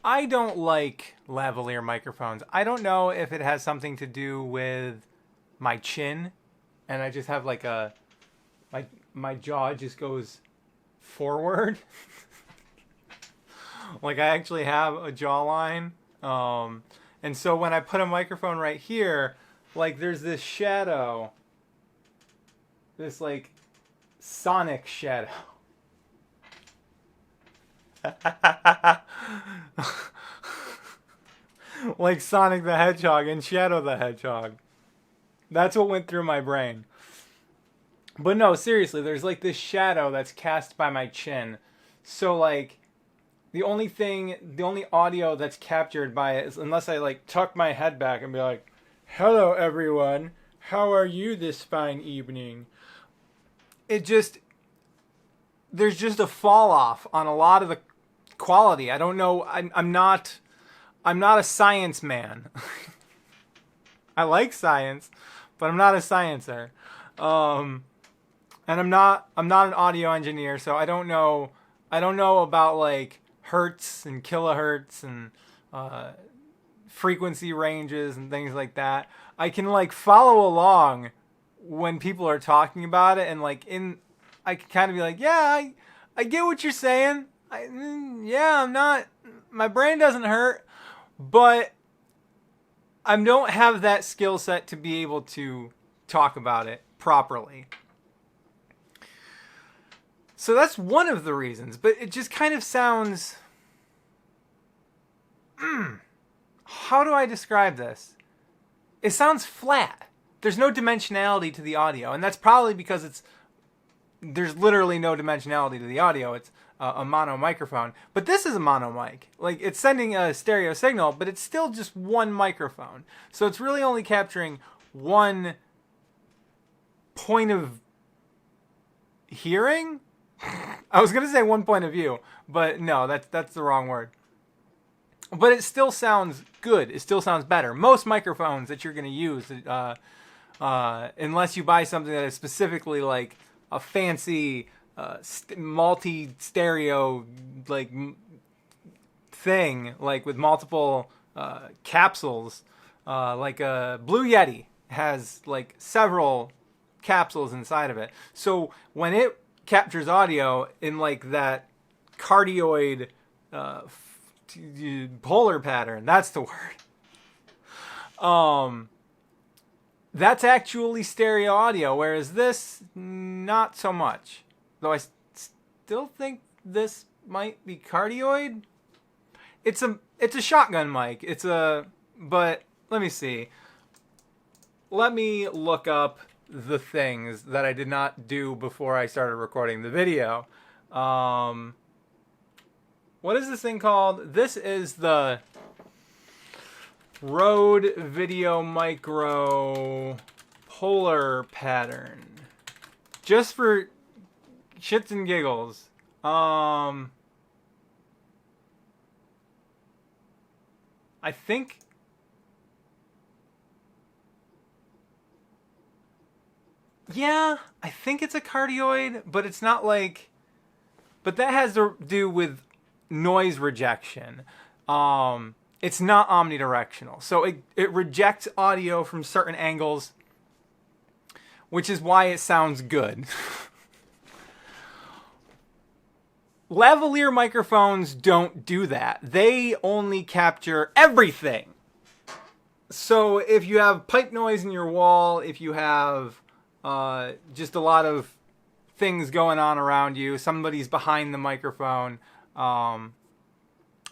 I don't like lavalier microphones. I don't know if it has something to do with my chin, and I just have like a my jaw just goes forward. Like I actually have a jawline. And so when I put a microphone right here, like there's this shadow, this like sonic shadow. Like Sonic the Hedgehog and Shadow the Hedgehog. That's what went through my brain. But no, seriously, there's like this shadow that's cast by my chin. So like the only audio that's captured by it is unless I like tuck my head back and be like, "Hello everyone. How are you this fine evening?" It just there's just a fall off on a lot of the quality. I don't know. I'm not a science man. I like science, but I'm not a sciencer. And I'm not an audio engineer, so I don't know about like hertz and kilohertz and frequency ranges and things like that. I can like follow along when people are talking about it, and like I can kind of be like, yeah, I get what you're saying. Yeah, I'm not. My brain doesn't hurt, but I don't have that skill set to be able to talk about it properly. So that's one of the reasons, but it just kind of sounds. How do I describe this? It sounds flat. There's no dimensionality to the audio, and that's probably because there's literally no dimensionality to the audio. It's a mono microphone, but this is a mono mic. Like it's sending a stereo signal, but it's still just one microphone. So it's really only capturing one point of hearing. I was gonna say one point of view, but no, that's the wrong word. But it still sounds good. It still sounds better. Most microphones that you're gonna use, unless you buy something that is specifically like a fancy multi-stereo like thing, like with multiple capsules, like a Blue Yeti has like several capsules inside of it. So when it captures audio in like that cardioid polar pattern, that's the word. That's actually stereo audio, whereas this, not so much. Though I still think this might be cardioid. It's a shotgun mic. But let me see. Let me look up the things that I did not do before I started recording the video. What is this thing called? This is the Rode Video Micro Polar Pattern. Just for shits and giggles. I think I think it's a cardioid, but it's not like but that has to do with noise rejection. It's not omnidirectional. So it rejects audio from certain angles, which is why it sounds good. Lavalier microphones don't do that. They only capture everything. So if you have pipe noise in your wall, if you have just a lot of things going on around you, somebody's behind the microphone,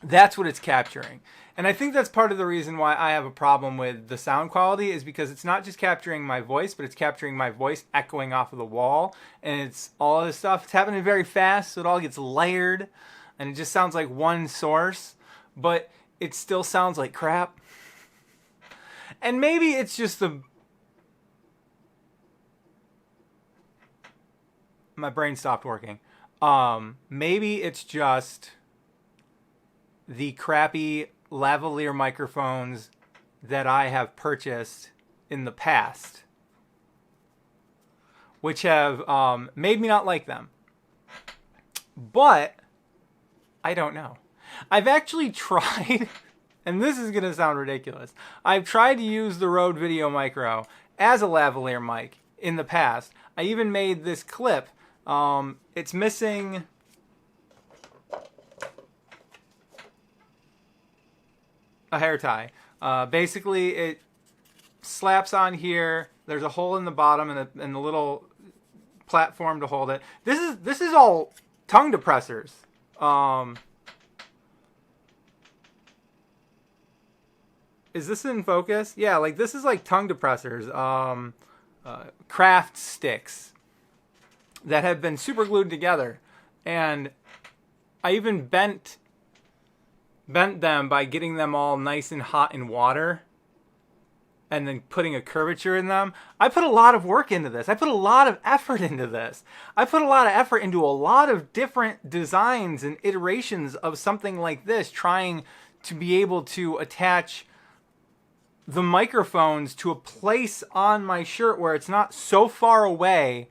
that's what it's capturing. And I think that's part of the reason why I have a problem with the sound quality, is because it's not just capturing my voice, but it's capturing my voice echoing off of the wall. And it's all this stuff. It's happening very fast, so it all gets layered. And it just sounds like one source. But it still sounds like crap. And maybe it's just my brain stopped working. Maybe it's just the crappy lavalier microphones that I have purchased in the past, which have made me not like them. But I don't know. I've actually tried, and this is going to sound ridiculous, I've tried to use the Rode Video Micro as a lavalier mic in the past. I even made this clip. It's missing a hair tie. Basically, it slaps on here. There's a hole in the bottom and the little platform to hold it. This is all tongue depressors. Is this in focus? Yeah, like this is like tongue depressors. Craft sticks that have been super glued together, and I even bent them by getting them all nice and hot in water and then putting a curvature in them. I put a lot of work into this. I put a lot of effort into this. I put a lot of effort into a lot of different designs and iterations of something like this, trying to be able to attach the microphones to a place on my shirt where it's not so far away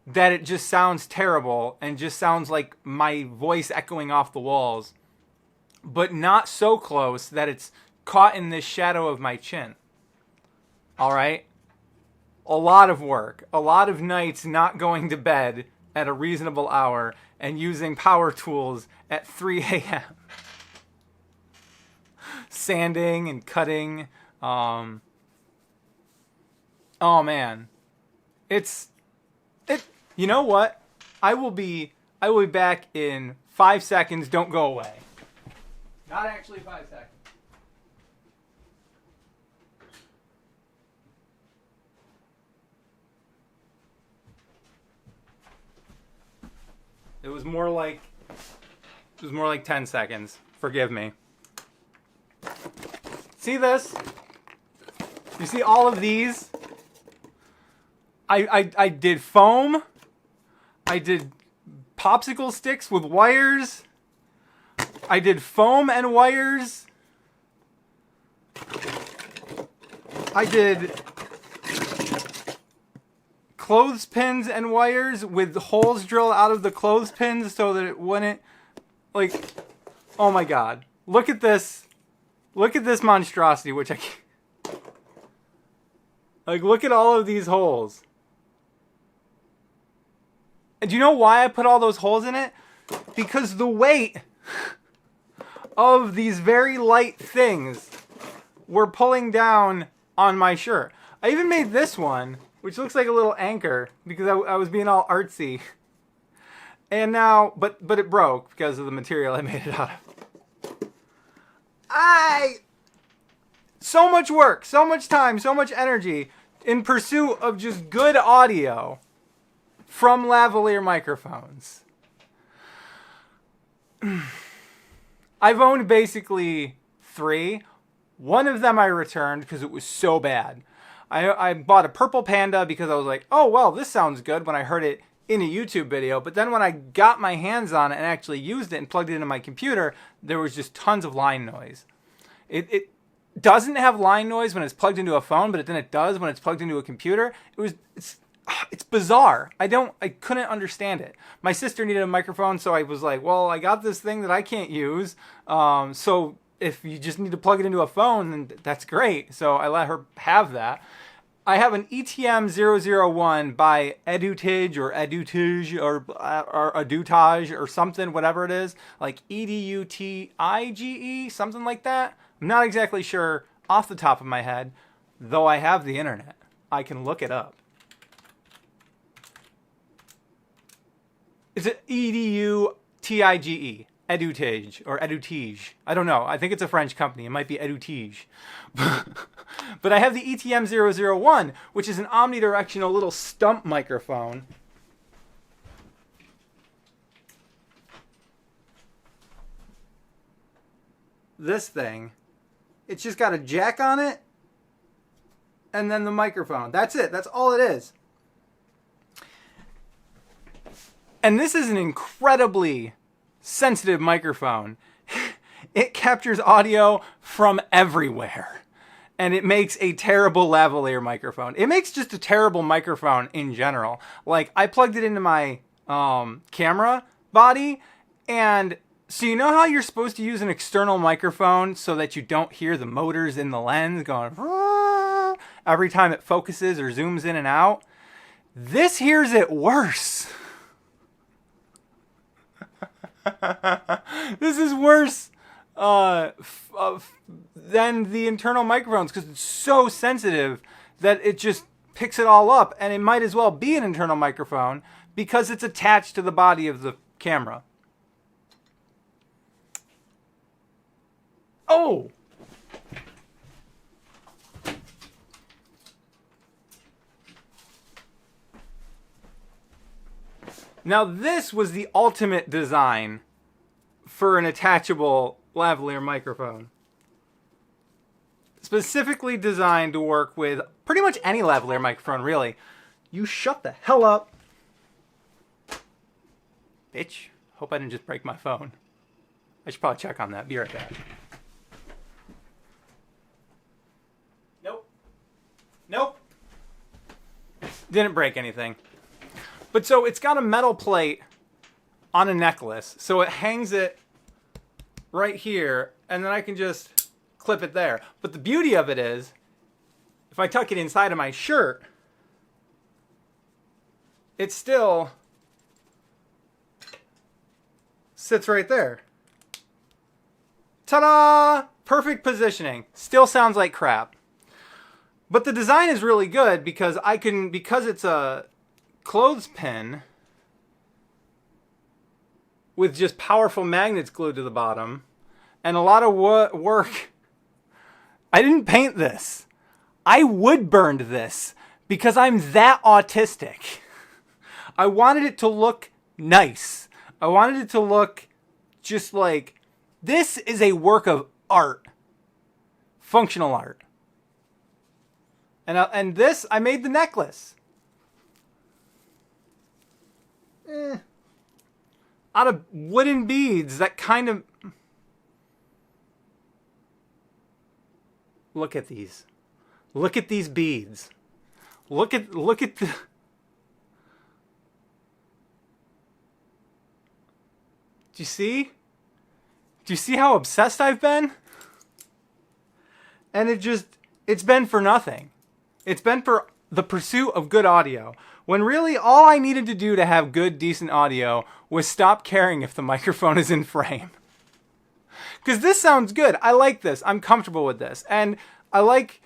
that it just sounds terrible and just sounds like my voice echoing off the walls, but not so close that it's caught in this shadow of my chin. All right? A lot of work. A lot of nights not going to bed at a reasonable hour and using power tools at 3 a.m. Sanding and cutting. Oh man. You know what? I will be back in 5 seconds. Don't go away. Not actually 5 seconds. It was more like 10 seconds. Forgive me. See this? You see all of these? I did foam. I did popsicle sticks with wires. I did foam and wires. I did clothespins and wires with holes drilled out of the clothespins so that it wouldn't, like, oh my god. Look at this. Look at this monstrosity, which I can't. Like, look at all of these holes. And do you know why I put all those holes in it? Because the weight of these very light things were pulling down on my shirt. I even made this one, which looks like a little anchor, because I was being all artsy. And now, but it broke because of the material I made it out of. So much work, so much time, so much energy in pursuit of just good audio from lavalier microphones. I've owned basically 3. One of them I returned because it was so bad. I bought a Purple Panda because I was like, oh, well, this sounds good when I heard it in a YouTube video. But then when I got my hands on it and actually used it and plugged it into my computer, there was just tons of line noise. It doesn't have line noise when it's plugged into a phone, but then it does when it's plugged into a computer. It's bizarre. I couldn't understand it. My sister needed a microphone, so I was like, well, I got this thing that I can't use. So if you just need to plug it into a phone, then that's great. So I let her have that. I have an ETM001 by Edutage or Edutage or Edutage or something, whatever it is. Like EDUTIGE, something like that. I'm not exactly sure off the top of my head, though I have the internet. I can look it up. Is it EDUTIGE? Edutage or Edutige. I don't know. I think it's a French company. It might be Edutige. But I have the ETM001, which is an omnidirectional little stump microphone. This thing. It's just got a jack on it and then the microphone. That's it. That's all it is. And this is an incredibly sensitive microphone. It captures audio from everywhere. And it makes a terrible lavalier microphone. It makes just a terrible microphone in general. Like, I plugged it into my camera body, and So you know how you're supposed to use an external microphone so that you don't hear the motors in the lens going every time it focuses or zooms in and out? This hears it worse. This is worse than the internal microphones because it's so sensitive that it just picks it all up, and it might as well be an internal microphone because it's attached to the body of the camera. Oh! Now this was the ultimate design for an attachable lavalier microphone. Specifically designed to work with pretty much any lavalier microphone, really. You shut the hell up. Bitch. Hope I didn't just break my phone. I should probably check on that. Be right back. Nope. Didn't break anything. But so it's got a metal plate on a necklace. So it hangs it right here. And then I can just clip it there. But the beauty of it is, if I tuck it inside of my shirt, it still sits right there. Ta-da! Perfect positioning. Still sounds like crap. But the design is really good because because it's a clothespin with just powerful magnets glued to the bottom and a lot of work. I didn't paint this. I wood burned this because I'm that autistic. I wanted it to look nice. I wanted it to look just like, this is a work of art. Functional art. And this, I made the necklace. Out of wooden beads that kind of... Look at these. Look at these beads. Look at the... Do you see? Do you see how obsessed I've been? And it's been for nothing. It's been for the pursuit of good audio. When really all I needed to do to have good, decent audio was stop caring if the microphone is in frame. Because this sounds good. I like this. I'm comfortable with this. And I like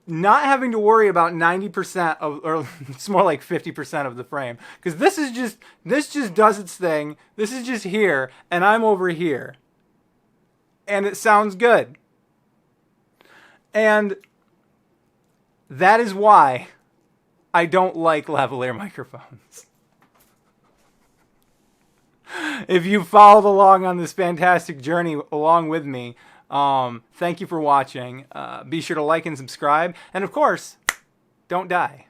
not having to worry about 90% of, or it's more like 50% of the frame. Because this just does its thing. This is just here, and I'm over here. And it sounds good. And that is why I don't like lavalier microphones. If you followed along on this fantastic journey along with me, thank you for watching. Be sure to like and subscribe. And of course, don't die.